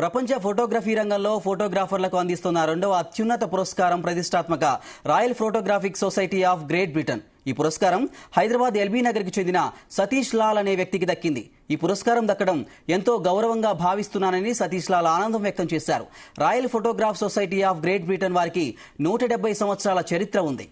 ప్రపంచ ఫోటోగ్రఫీ రంగంలో ఫోటోగ్రాఫర్లకు అందిస్తున్న రెండవ అత్యున్నత పురస్కారం ప్రతిష్టాత్మక royal photographic society of great Britain. ఈ పురస్కారం హైదరాబాద్ ఎల్బీ నగర్కి చెందిన సతీష్ లాల్ అనే వ్యక్తికి దక్కింది. ఈ పురస్కారం దక్కడం ఎంతో గౌరవంగా భావిస్తున్నానని సతీష్ లాల్ ఆనందం వ్యక్తం చేశారు. Royal photograph society of great Britain వారికి 170 సంవత్సరాల చరిత్ర ఉంది.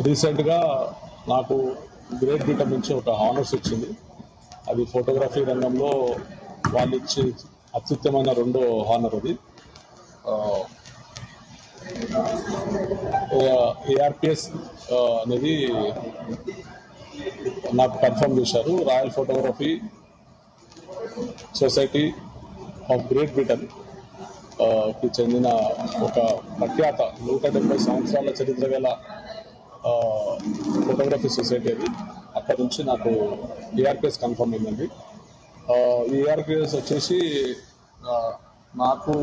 రీసెంట్గా నాకు గ్రేట్ బ్రిటన్ నుంచి ఒక హానర్స్ వచ్చింది. అది ఫోటోగ్రఫీ రంగంలో వాళ్ళు ఇచ్చే అత్యుత్తమైన రెండో హానర్. అది ఏఆర్పిఎస్ అనేది నాకు కన్ఫర్మ్ చేశారు. Royal photography society of great Britain కి చెందిన ఒక ప్రఖ్యాత 170 సంవత్సరాల చరిత్ర గల ఫోటోగ్రఫీ సొసైటీ. అది అక్కడ నుంచి నాకు ఏఆర్పిఎస్ కన్ఫర్మ్ అయిందండి. ఈ ఏఆర్పిఎస్ వచ్చేసి నాకు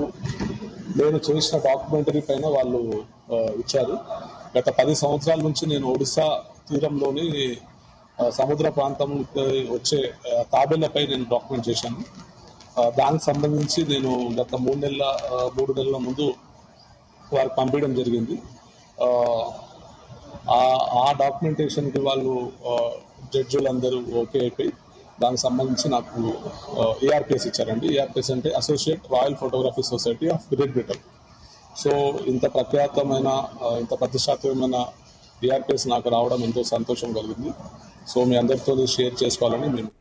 నేను చేసిన డాక్యుమెంటరీ పైన వాళ్ళు ఇచ్చారు. గత 10 సంవత్సరాల నుంచి నేను ఒడిశా తీరంలోని సముద్ర ప్రాంతం వచ్చే తాబేళ్లపై నేను డాక్యుమెంట్ చేశాను. దానికి సంబంధించి నేను గత 3 నెలల ముందు వారికి పంపించడం జరిగింది. ఆ డాక్యుమెంటేషన్కి వాళ్ళు జడ్జులందరూ ఓకే అయిపోయి దానికి సంబంధించి నాకు ఏఆర్పిఎస్ ఇచ్చారండి. ఏఆర్పిఎస్ అంటే associate royal photography society of great Britain. So ఇంత ప్రఖ్యాతమైన ఇంత ప్రతిష్టాత్మకమైన ఏఆర్పిఎస్ నాకు రావడం ఎంతో సంతోషం కలిగింది. సో మీ అందరితో షేర్ చేసుకోవాలని నేను